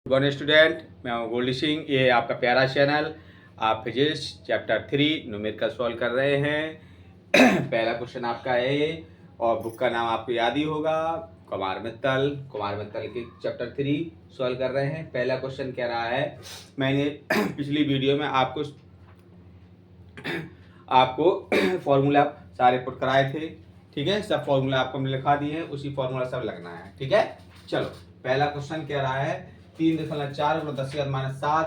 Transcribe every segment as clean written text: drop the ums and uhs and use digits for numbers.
Good student, मैं हूँ गोल्डी सिंह। ये आपका प्यारा चैनल। आप फिजिक्स चैप्टर 3 न्यूमेरिकल सॉल्व कर रहे हैं। पहला क्वेश्चन आपका है और बुक का नाम आपको याद ही होगा, कुमार मित्तल के चैप्टर 3 सॉल्व कर रहे हैं। पहला क्वेश्चन कह रहा है, मैंने पिछली वीडियो में आपको फॉर्मूला सारे पुट कराए थे। ठीक है, सब फॉर्मूला आपको हमने लिखा दिए हैं, उसी फॉर्मूला सब लगना है। ठीक है, चलो पहला क्वेश्चन कह रहा है 3.4 × 10⁻⁷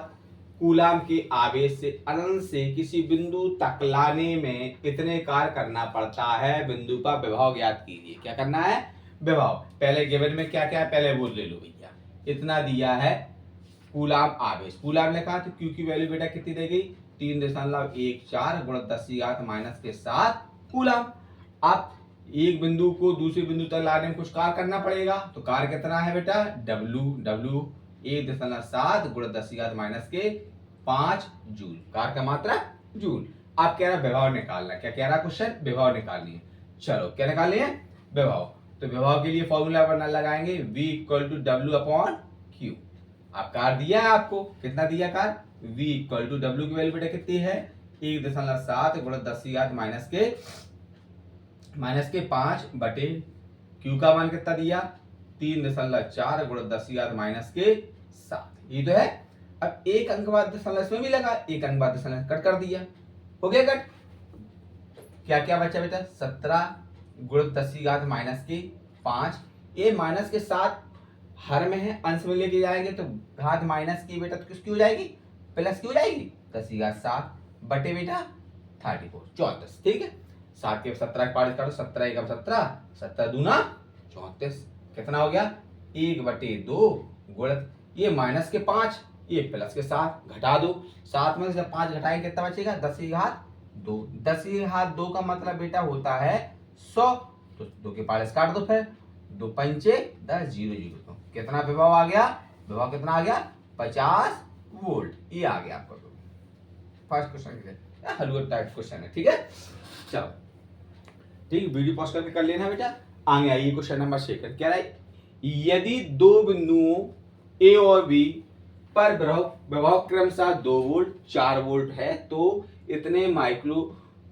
कूलाम के आवेश से अनंत से किसी बिंदु तक लाने में कितने कार्य करना पड़ता है। बिंदु का विभव ज्ञात कीजिए। क्या करना है? विभव। पहले गिवन में क्या क्या है पहले वो ले लो भैया। इतना दिया है कूलाम आवेश, कूलाम लिखा तो क्यू की वैल्यू बेटा कितनी दे गई 3.14 × 10⁻⁷ कूलाम। आप एक बिंदु को दूसरे बिंदु तक लाने में कुछ कार्य करना पड़ेगा, तो कार्य कितना है बेटा W 1.7 × 10⁻⁵ जूल। कार्य का मात्रा जूल। आप कह रहा विभव निकालना। क्या कह रहा क्वेश्चन? विभव निकालनी है। चलो क्या निकालनी है? विभव। तो विभव के लिए फॉर्मूला बना लगाएंगे V = W/Q। आप कार्य दिया है, आपको कितना दिया कार्य? V = W की वैल्यू बेटा कितनी है 1.7 × 10⁻⁵ Q का मान कितना दिया 3.4 × 10⁻⁷। ये तो है। अब एक अंक बाद दशमलव इसमें भी लगा, एक अंक बाद दशमलव कट कर दिया, हो गया कट। क्या क्या बचा बेटा 17 × 10⁻⁵। ये माइनस के साथ हर में है, अंश में लेके जाएंगे तो घात माइनस की बेटा तो किसकी हो जाएगी? प्लस की हो जाएगी। 10⁻⁷ बटे बेटा 34। ठीक है, 7 के 17 के पार्ट करो, 17 एकम 17, 17 दूना 34। कितना हो गया 1/2 गुणित ये माइनस के 5, ये प्लस के 7, घटा दो। 7 में से 5 घटाएंगे कितना बचेगा 10⁻²। 10⁻² का मतलब बेटा होता है 100। तो 2 के पार्ट काट दो, फिर 2 पंचे 10 0 0। कितना विभव आ गया? विभव कितना आ गया 50 वोल्ट। ये आ गया आपका फर्स्ट क्वेश्चन। हलवा टाइप क्वेश्चन है। ठीक है, चलो ठीक, वीडियो पॉज करके कर लेना बेटा। आगे आइए क्वेश्चन नंबर 6 क्या रहा है, यदि दो बिंदुओं A और B पर विभव क्रमशः 2 वोल्ट 4 वोल्ट है तो इतने माइक्रो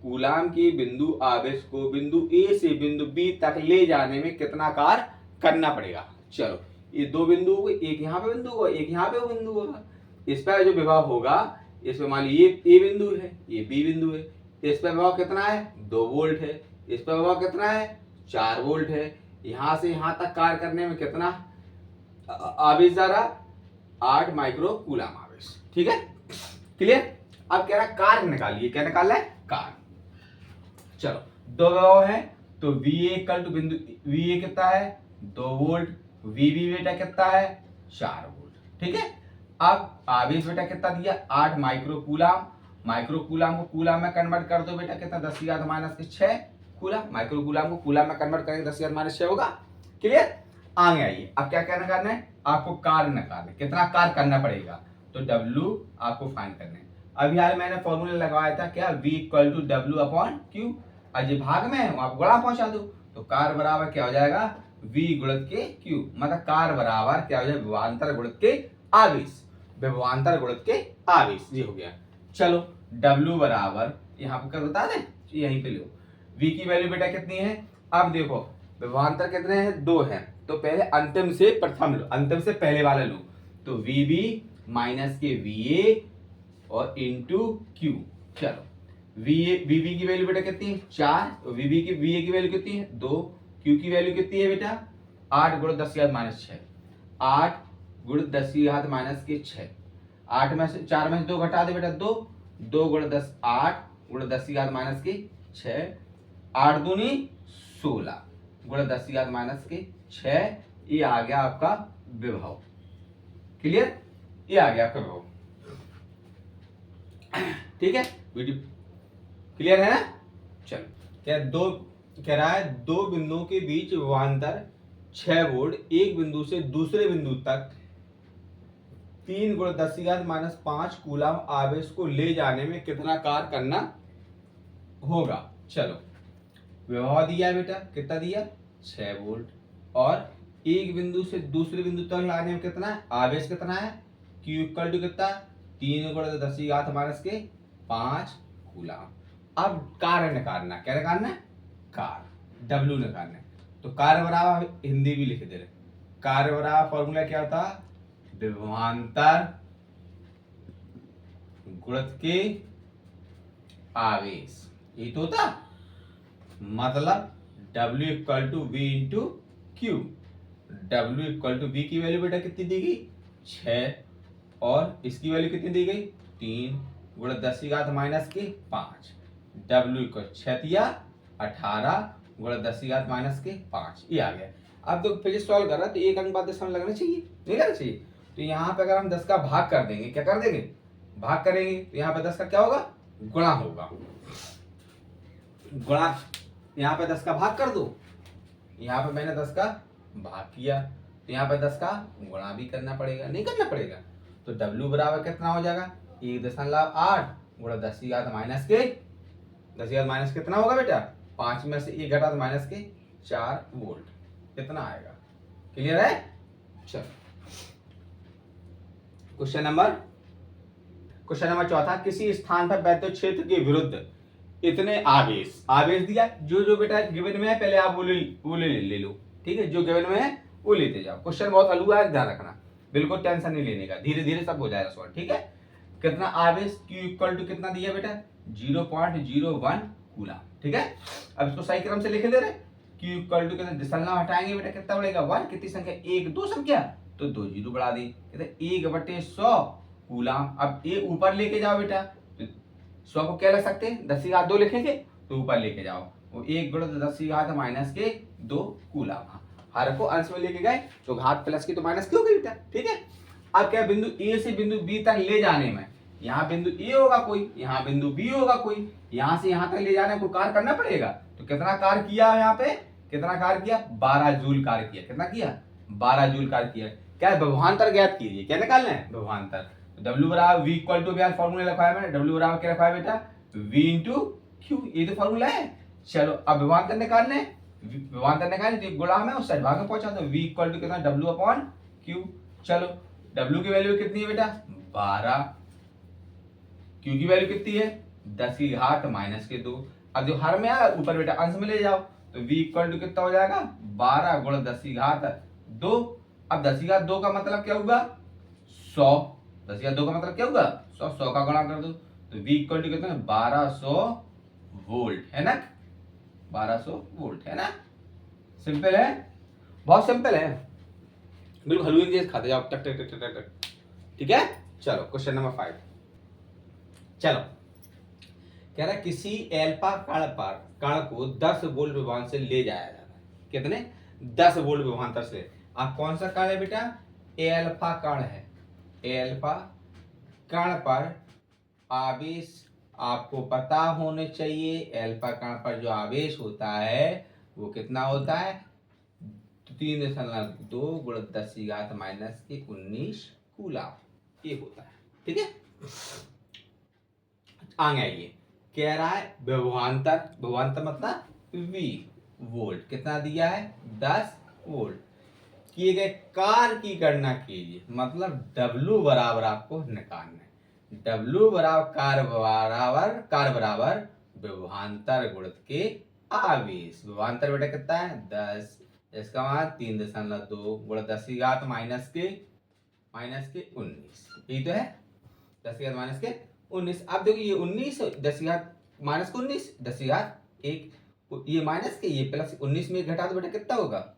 कूलाम के बिंदु आवेश को बिंदु A से बिंदु B तक ले जाने में कितना कार्य करना पड़ेगा। चलो ये दो बिंदु हो गए, एक यहाँ पे बिंदु होगा, एक यहाँ पे बिंदु होगा। इस पर जो विभव होगा, इसमें मान लीजिए ये A बिंदु है, ये B बिंदु है, इस पर विभव कितना है 2 वोल्ट है, इस पर विभव कितना है 4 वोल्ट है। यहां से यहां तक कार्य करने में कितना आवेश जा रहा 8 माइक्रो कूलाम आवेश। ठीक है, क्लियर। अब कह रहा कार्य निकालिए। क्या निकालना है? कार्य। चलो दो विभव है तो VA बिंदु VA कितना है 2 वोल्ट, VB बेटा कितना है 4 वोल्ट। ठीक है, अब आवेश बेटा कितना दिया 8 माइक्रो कूलाम। माइक्रो कूलाम को कूलाम में कन्वर्ट कर दो बेटा, कितना 10⁻⁶ कूलाम। माइक्रो कूलाम को कूलाम में कन्वर्ट करेंगे 10⁻⁶ होगा। क्लियर। आगे आइए, अब क्या कहना करना है आपको कार्य निकालना है, कितना कार्य करना पड़ेगा तो W आपको फाइंड करना है। अभी हाल मैंने फॉर्मूला लगवाया था क्या V = W/Q। आज ये भाग में है आप गुणा पहुंचा दो तो कार्य बराबर क्या हो जाएगा V गुणित के Q। मतलब कार्य बराबर क्या हो जाएगा विभवांतर गुणित के आवेश, विभवांतर गुणित के आवेश। ये हो गया। चलो W बराबर यहाँ पर कर बता दें, यहीं पे लो V की वैल्यू बेटा कितनी है। अब देखो विभवांतर कितने हैं 2 हैं, तो पहले अंतिम से प्रथम लो, अंतिम से पहले वाला लो। तो VB माइनस के VA और इंटू Q। चलो VB की वैल्यू बेटा कितनी है 4, तो VA की वैल्यू कितनी है 2, Q की वैल्यू कितनी है बेटा 8 × 10⁻⁻⁶। 8 × 10⁻⁻⁶। 8 में से 4 में से 2 घटा दे बेटा 2, 2 × 10 8 × 10⁻⁻⁶। 8 दूनी 16 × 10⁻⁶। ये आ गया आपका विभव। क्लियर, ये आ गया आपका विभव। ठीक है, वीडियो क्लियर है ना। चलो क्या कह रहा है दो बिंदुओं के बीच विभवांतर 6 वोल्ट, एक बिंदु से दूसरे बिंदु तक 3 × 10⁻⁵ कूलाम आवेश को ले जाने में कितना कार्य करना होगा। चलो विभव दिया है बेटा, कितना दिया 6 वोल्ट और एक बिंदु से दूसरे बिंदु तक लाने में कितना है, आवेश कितना है, Q इक्वल टू कितना, 3 × 10⁻⁵ कूलाम। अब कार्य निकालना, क्या निकालना है, कार्य, W निकालना है। तो कार्य बराबर, हिंदी भी लिख दे रहे, कार्य बराबर फॉर्मूला क्या होता, विभवांतर गुणित के आवेश, ये तो होता, मतलब W equal to V into Q. W equal to V की वैल्यू बेटा कितनी दी गई, 6, और इसकी वैल्यू कितनी दी गई, 3 × 10⁻⁵ W इक्वल 6 दिया 18 × 10⁻⁵ ये आ गया। अब तो फिर सॉल्व कर रहा है तो एक अंक बाद दशमलव लगना चाहिए, नहीं लगना चाहिए। तो यहाँ पे अगर हम 10 का भाग कर देंगे, क्या कर देंगे, भाग करेंगे, तो यहाँ पे 10 का क्या होगा, गुणा होगा, गुणा, यहाँ पे 10 का भाग कर दो, यहाँ पे मैंने 10 का भाग किया, तो यहाँ पे 10 का गुणा भी करना पड़ेगा, नहीं करना पड़ेगा। तो W बराबर कितना हो जाएगा, 1.8 × 10⁻⁻, कितना होगा बेटा, 5 में से 1 घटा तो -4 वोल्ट, कितना आएगा, क्लियर है। चलो क्वेश्चन नंबर चौथा, किसी स्थान पर वैद्युत क्षेत्र के विरुद्ध इतने आवेश दिया, जो बेटा गिवन में है पहले आप वो ले लो, ठीक है, जो गिवन में है वो लेते जाओ। क्वेश्चन बहुत हलवा है, ध्यान रखना, बिल्कुल टेंशन नहीं लेने का, धीरे धीरे सब हो जाएगा सॉल्व, ठीक है। कितना आवेश, Q इक्वल टू कितना दिया बेटा, 0.01 कूलाम, ठीक है। अब इसको सही क्रम से लिख दे रहे, Q इक्वल टू कितना, दशमलव हटाएंगे बेटा कितना बढ़ेगा, 1, कितनी संख्या, 1 2 संख्या, तो 2 जीरो बढ़ा दी, कहते 1/100 कूलाम। अब ये ऊपर लेके जाओ बेटा, 100 को क्या लिख सकते हैं, 10⁻2 लिखेंगे, तो ऊपर लेके जाओ, वो 1 × 10⁻2 कूलाम। हर को अंश में लेके गए, तो घात प्लस की तो माइनस की हो गई बेटा, ठीक है। अब क्या, बिंदु ए से बिंदु बी तक ले जाने में, यहाँ बिंदु ए होगा कोई, यहाँ बिंदु बी होगा कोई, यहाँ से यहाँ तक ले जाने को कार्य करना पड़ेगा। तो कितना कार्य किया यहाँ पे, कितना कार्य किया, 12 जूल कार्य किया, कितना किया, 12 जूल कार्य किया। क्या है, विभवांतर ज्ञात कीजिए, क्या निकालना है, विभवांतर। W बराबर V इक्वल टू बयान फॉर्मूला लिखा है मैंने, W बराबर क्या रखा है बेटा, V इंटू क्यू, ये तो फॉर्मूला है। चलो अब विभवांतर निकालने, विभवांतर निकालने तो गुणा में उस साइड भाग में पहुंचा, तो V इक्वल टू कितना, W/Q। चलो W की वैल्यू कितनी है बेटा, 12, Q की वैल्यू कितनी है, 10⁻⁻2। अब जो हर में आया ऊपर बेटा अंश में ले जाओ, तो V इक्वल टू कितना हो जाएगा, 12 × 10⁻2। अब 10⁻2 का मतलब क्या होगा, 100, 10⁻2 का मतलब क्या होगा, 100 का गुणा कर दो, तो V इक्वल टू कितना, 1200 वोल्ट, है ना, 1200 वोल्ट, है ना। सिंपल है, बहुत सिंपल है, बिल्कुल हलवे जैसे खाते जाओ, टक टक टक टक टक, ठीक है। चलो क्वेश्चन नंबर 5, चलो कह रहा है किसी एल्फा कण को 10 वोल्ट विभवांतर से ले जाया जाता है, कितने, 10 वोल्ट विभवांतर से। अब कौन सा कण है बेटा, एल्फा कण है, एल्फा कण पर आवेश आपको पता होने चाहिए, एल्फा कण पर जो आवेश होता है वो कितना होता है, 3.2 × 10⁻⁻19 कूलाम, ये होता है, ठीक है। आगे आइए, कह रहा है विभवांतर मतलब V, वोल्ट, कितना दिया है, 10 वोल्ट। किए गए कार्य की गणना कीजिए, मतलब W बराबर आपको निकालना है, W बराबर कार्य बराबर विभवांतर गुणित के आवेश। विभवांतर बेटा कितना है, 10, इसका मान 3.2 × 10⁻⁻19, यही तो है, 10⁻⁻19। अब देखो ये 19, 10⁻⁻19, 10⁻1, ये माइनस के ये प्लस, 19 में घटा दो बेटा कितना होगा,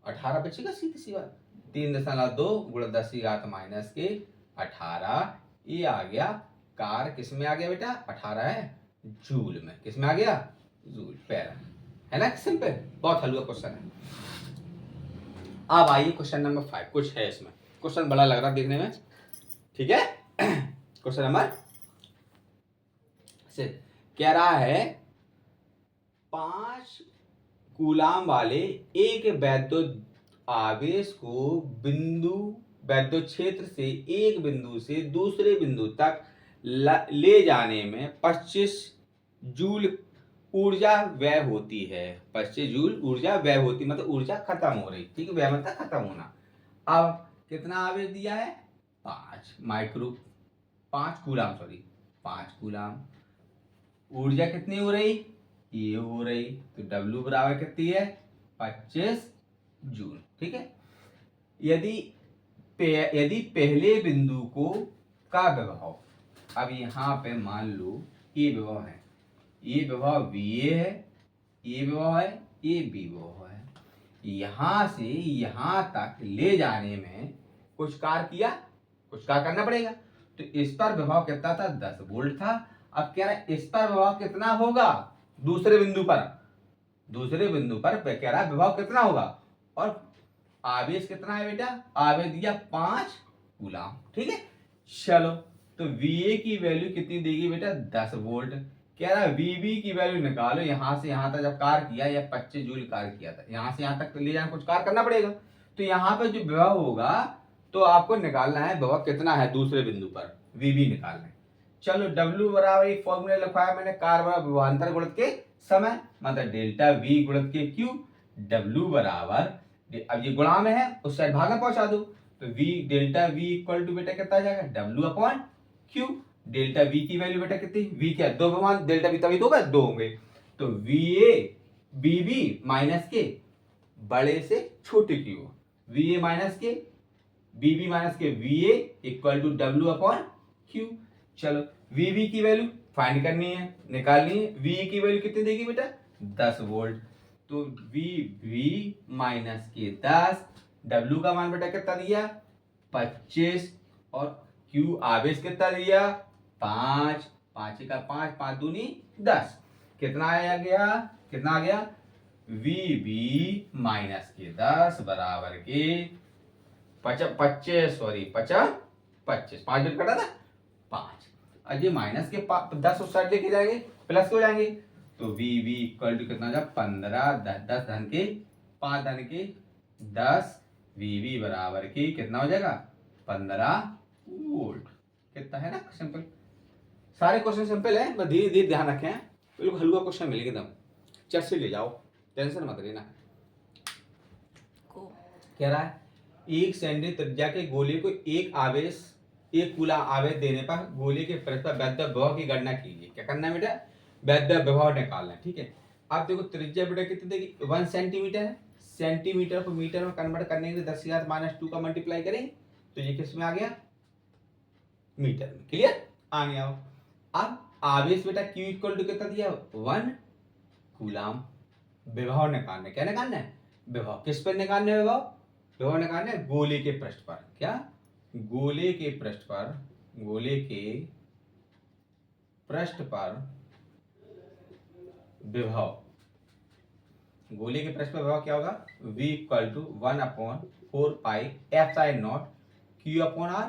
18 बचेगा, सीधी सी बात, 3.2 × 10⁻⁻18, ये आ गया कार, किस में आ गया बेटा, 18 है जूल में, किस में आ गया, जूल, पैरा, है ना, सिंपल, बहुत हलवा क्वेश्चन है। अब आइए क्वेश्चन नंबर 5, कुछ है इसमें, क्वेश्चन बड़ा लग रहा है देखने में, ठीक है। क्वेश्चन नंबर 6 कह रहा है 5 कूलाम वाले एक वैद्युत आवेश को वैद्युत क्षेत्र से एक बिंदु से दूसरे बिंदु तक ले जाने में 25 जूल ऊर्जा व्यय होती है, 25 जूल ऊर्जा व्यय होती, मतलब ऊर्जा खत्म हो रही, ठीक है, व्यय मतलब खत्म होना। अब कितना आवेश दिया है, 5 कूलाम, सॉरी 5 कूलाम। ऊर्जा कितनी हो रही, ये हो रही, तो W बराबर कितनी है, 25 जूल, ठीक है। यदि यदि पहले बिंदु को का विभव, अब यहाँ पे मान लो ये विभव है, ये विभव VA है, ये विभव है, ये B विभव है, यहाँ से यहाँ तक ले जाने में कुछ कार्य किया, कुछ कार्य करना पड़ेगा। तो इस पर विभव कितना था, 10 वोल्ट था। अब कह रहा है इस पर विभव कितना होगा, दूसरे बिंदु पर कह रहा है विभव कितना होगा, और आवेश कितना है बेटा, आवेश दिया 5 कूलाम, ठीक है। चलो, तो VA की वैल्यू कितनी देगी बेटा, 10 वोल्ट। कह रहा है VB की वैल्यू निकालो, यहां से यहां तक जब कार्य किया, या 25 जूल कार्य किया था, यहां से यहां तक ले जाना कुछ कार्य करना पड़ेगा। तो यहाँ पे जो विभव होगा, तो आपको निकालना है विभव कितना है दूसरे बिंदु पर, VB निकालना है। चलो, W बराबर एक फॉर्मूला लिखवाया मैंने, कार्य बराबर विभवांतर गुणित के समय, मतलब डेल्टा V गुणित के Q। W बराबर, अब ये गुणा में है, उस साइड भाग में पहुंचा दो, तो डेल्टा V इक्वल टू बेटा कितना आ जाएगा, W upon Q। Delta V की वैल्यू बेटा कितनी, V क्या, 2 विभवान, डेल्टा V तभी 2 होंगे, तो VA BB माइनस के बड़े से छोटे की ओर, VA माइनस के BB माइनस के VA equal to W upon Q। चलो, VB की वैल्यू फाइंड करनी है, निकालनी है। VA की वैल्यू कितनी देगी बेटा, 10 वोल्ट, तो VB माइनस के 10, W का मान बेटा कितना दिया, 25, और Q आवेश कितना दिया, 5, 5 का 5, 5 दूनी 10, कितना आ गया, VB माइनस के 10 बराबर के 25, सॉरी 25, 5 बिट कटा था 5, अजय माइनस के 10 उस साइड लेके जाएंगे, प्लस हो जाएंगे, तो VB इक्वल टू कितना जा, 15, 10 धन के 5 धन के 10, VB बराबर के कितना हो जाएगा, 15 वोल्ट। कितना है ना, सिंपल, सारे क्वेश्चन सिंपल है, बस धीरे धीरे ध्यान रखें, बिल्कुल हल्का क्वेश्चन मिलेगा एकदम, चट से ले जाओ, टेंशन मत लेना। कह रहा है 1 सेंटी त्रिज्या के गोले को एक कूलाम आवेश देने पर गोले के पृष्ठ पर वैद्युत विभव की गणना कीजिए। क्या करना है बेटा, वैद्युत विभव निकालना है, ठीक है। अब देखो त्रिज्या बेटा कितनी देगी, 1 सेंटीमीटर है, सेंटीमीटर को मीटर में कन्वर्ट करने के लिए 10⁻² का मल्टीप्लाई करें, तो ये किस में आ गया, मीटर में। क्लियर, आ गया हो। अब आवेश बेटा Q इक्वल टू कितना दिया, 1 कूलाम। विभव निकालना, क्या निकालना है, विभव किस पर निकालना है, विभव निकालना है गोले के पृष्ठ पर, क्या, गोले के पृष्ठ पर विभव, गोले के पृष्ठ पर विभव क्या होगा, V equal to 1/4 pi epsilon not Q upon R।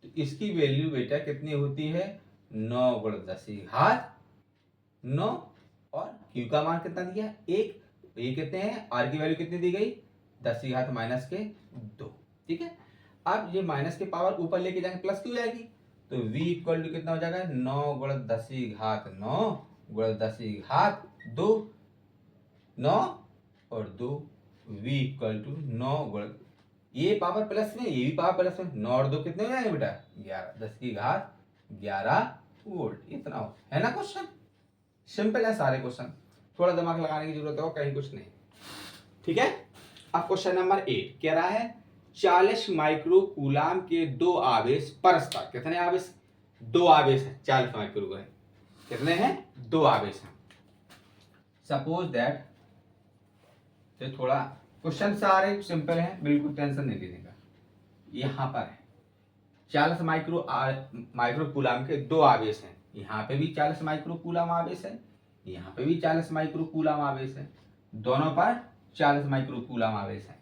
तो इसकी वैल्यू बेटा कितनी होती है, 9 × 10⁻9, और Q का मान कितना दिया है, 1, ये कितने हैं, R की वैल्यू कितनी दी गई, 10⁻², ठीक है। अब ये माइनस के पावर ऊपर लेके जाएंगे, प्लस क्यों जाएगी, तो V इक्वल टू कितना हो जाएगा, 9 × 10⁻9 × 10⁻2, 9 और 2, V इक्वल टू 9 × ये पावर प्लस में, ये भी पावर प्लस में, 9 और 2 कितने हो जाएंगे बेटा, 11, 10⁻11 वोल्ट। इतना हो, है ना क्वेश्चन, सिंपल है सारे क्वेश्चन, थोड़ा दिमाग लगाने की जरूरत है, कहीं कुछ नहीं, ठीक है। अब क्वेश्चन नंबर 8 कह रहा है 40 माइक्रो कूलाम के 2 आवेश परस्पर, कितने आवेश, 2 आवेश है, 40 माइक्रो है, कितने हैं, 2 आवेश हैं। सपोज दैट, तो थोड़ा क्वेश्चन सारे सिंपल है, बिल्कुल टेंशन नहीं लेने का। यहाँ पर है 40 माइक्रो कूलाम के 2 आवेश हैं, यहाँ पे भी 40 माइक्रो कूलाम आवेश है, यहाँ पे भी 40 माइक्रो कूलाम आवेश है, दोनों पर 40 माइक्रो कूलाम आवेश है।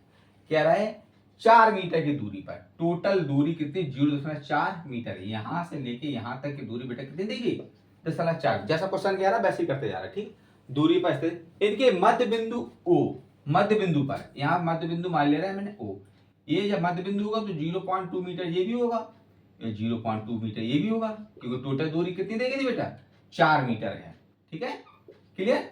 कह रहा है 4 मीटर की दूरी पर, टोटल दूरी कितनी, 0.4 मीटर है, यहाँ से लेके यहाँ तक की दूरी बेटा कितनी देगी, 10⁻4, जैसा क्वेश्चन कह रहा है वैसे ही करते जा रहा है, ठीक। दूरी पर स्थित इनके मध्य बिंदु O, मध्य बिंदु पर, यहाँ मध्य बिंदु मान ले रहे हैं मैंने O, ये जब मध्य बिंदु होगा तो 0.2 मीटर ये भी होगा, 0.2 मीटर ये भी होगा, क्योंकि टोटल दूरी कितनी देगी बेटा, 4 मीटर है, ठीक है, क्लियर।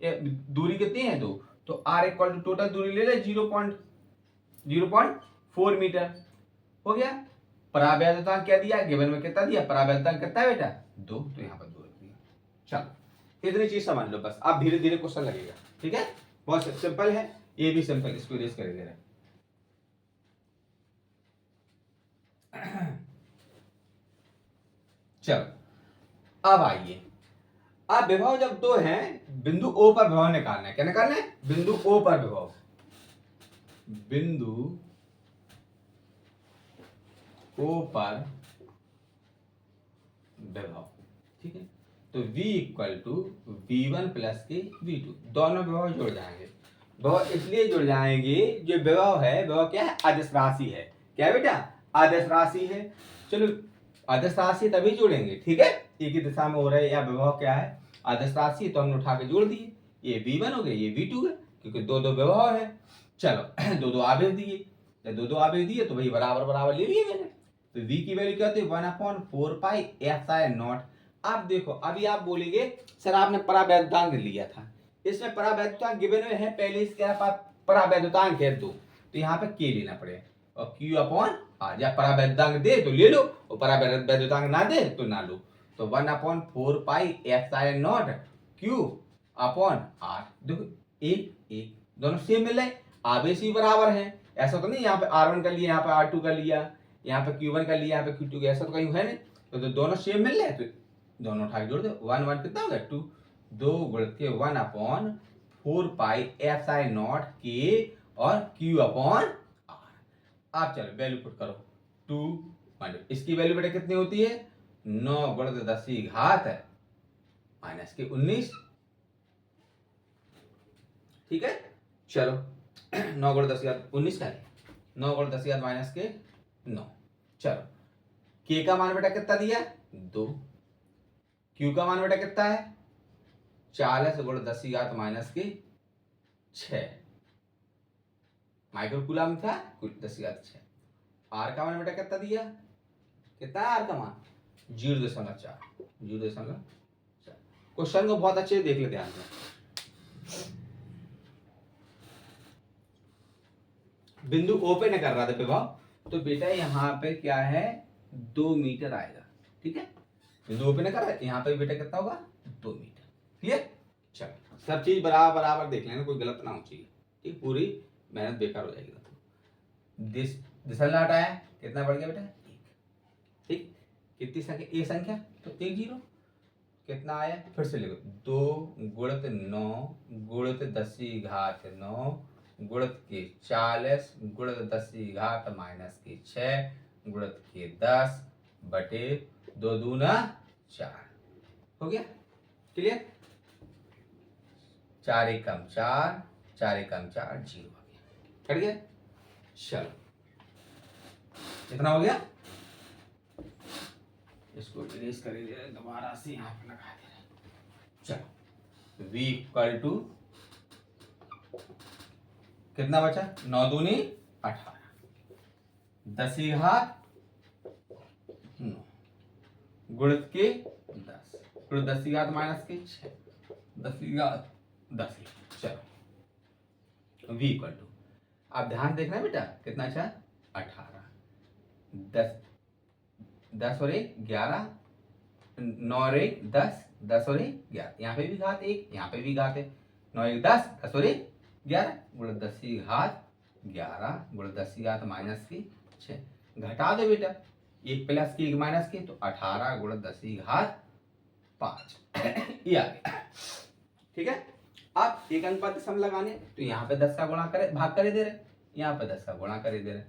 ये दूरी कितनी है 2, तो r इक्वल टू टोटल दूरी ले ले 0.4 मीटर हो गया। परावैद्युतांक क्या दिया, गिवन में कितना दिया, परावैद्युतांक कितना है बेटा 2, तो यहाँ पर 2 रख दिया। चलो इतनी चीज समझ लो बस, आप धीरे धीरे क्वेश्चन लगेगा, ठीक है, बहुत सिंपल है, ये भी सिंपल, इसको इरेज करेंगे। चलो अब आइए, अब विभव जब 2 हैं, बिंदु O पर विभव निकालना है, क्या निकालना है, बिंदु O पर विभव, बिंदु O पर विभव, ठीक है। तो V equal to V1 plus के V2, दोनों विभव जुड़ जाएंगे। विभव इसलिए जुड़ जाएंगे, जो विभव है विभव क्या है, अदिश राशि है, क्या है बेटा, अदिश राशि है। चलो अदिश राशि तभी जोड़ेंगे, ठीक है, एक ही दिशा में हो रहा है, या विभव क्या है, अदिश राशि, तो हमने उठा के जोड़ दिए, ये V1 हो गया, ये V2 है, क्योंकि दो दो विभव है। चलो दो दो आवेश दिए, जब दो दो आवेश दिए तो वही बराबर बराबर ले लिए मैंने, तो V की वैल्यू क्या होती है 1/4 पाई एप्सिलॉन। अब देखो, अभी आप बोलेंगे सर आपने परावैद्युतांक लिया था, इसमें परावैद्युतांक गिवन में है, पहले इसके पास परावैद्युतांक है 2, तो यहाँ पे K लेना पड़ेगा, और Q अपॉन R, या परावैद्युतांक दे तो ले लो, और परावैद्युतांक ना दे तो ना लो, तो 1/4 pi epsilon Q upon R। देखो एक एक दोनों सेम मिल रहे, आवेश भी बराबर है, ऐसा तो नहीं यहाँ पे R1 कर लिया, यहाँ पे R2 कर लिया, यहाँ पे Q1 कर लिया, यहाँ पे Q2, ऐसा तो कहीं है नहीं, तो दोनों सेम मिल रहे हैं, तो दोनों उठा के जोड़ दो, 1 1 कितना हो गया 2, 2 गुणित के 1/4 पाई एप्सिलॉन K और Q अपॉन R। आप चलो वैल्यू पुट करो, 2 इसकी वैल्यू बेटा कितनी होती है, 9 गुणित 10 की घात माइनस के 19, ठीक है। चलो 9 गुणित 10 की घात 19 का है, 9 गुणित 10 की घात माइनस के 9। चलो K का मान बेटा कितना दिया 2, Q का मान बेटा कितना है 40 गुणित 10 की घात माइनस के 6 माइक्रो कूलम था, 10 की घात 6। R का मान बेटा कितना दिया, कितना है R का मान 0.4, 0.4। क्वेश्चन को बहुत अच्छे से देख ले ध्यान से, बिंदु O पे न कर रहा था विभव, तो बेटा यहाँ पे क्या है 2 मीटर आएगा, ठीक है, बिंदु O पे न कर रहा है, यहाँ पे बेटा कितना होगा 2 मीटर, क्लियर। चलो सब चीज बराबर बराबर देख लेना, कोई गलत ना हो चाहिए, ठीक, पूरी मेहनत बेकार हो जाएगी। दिशा हटाया कितना बढ़ गया बेटा 1, ठीक, कितनी संख्या, ए संख्या तो 1 0, कितना आया फिर से लिखो 2 गुणित 9 गुणित 10 की घात 9 गुणित के 40 गुणित 10 की घात माइनस के 6 गुणित के 10 बटे 2 दूना 4, हो गया क्लियर, 4 एकम 4, 4 एकम 4, 0 आ गया, कट गया। चलो कितना हो गया, इसको इरेज करेंगे दोबारा से, यहाँ पे लगा दे रहे। चलो V इक्वल टू कितना बचा, 9 दूनी 18, 10 की घात 9 गुणित के 10 गुणित 10 की घात माइनस के 6, 10 की घात 10। चलो V इक्वल टू, आप ध्यान देखना बेटा कितना अच्छा 18, 10 और 1 11, 9 और 1 10, 10 और 1 11, यहाँ पे भी घात 1, यहाँ पे भी घात है, 9 1 10, 10 और 1 11 गुणित 10 की घात 11 गुणित 10 की घात माइनस की 6, घटा दो बेटा 1 प्लस की 1 माइनस की, तो 18 गुणित 10 की घात 5 ये आ गया, ठीक है। अब एक अंक पर सम लगाने, तो यहाँ पे 10 का गुणा करे भाग करे दे रहे, यहाँ पे 10 का गुणा करे दे रहे,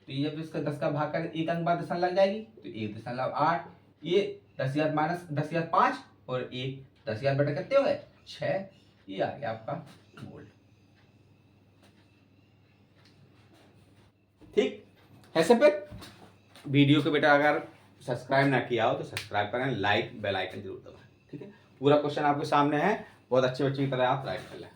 तो ये जब इसका 10 का भाग करें, एक अंक बाद दशमलव लग जाएगी, तो 1.8, ये 10,000 माइनस 10,000 5 और 1 10,000 बटे कितने हो गए 6, ये आ गया आपका वोल्ट। ठीक ऐसे पे वीडियो को बेटा अगर सब्सक्राइब ना किया हो तो सब्सक्राइब करें, लाइक बेल आइकन जरूर दबाएं। ठीक है, पूरा क्वेश्चन आपके सामने है, बहुत अच्छे बच्चे की तरह आप राइट कर लें।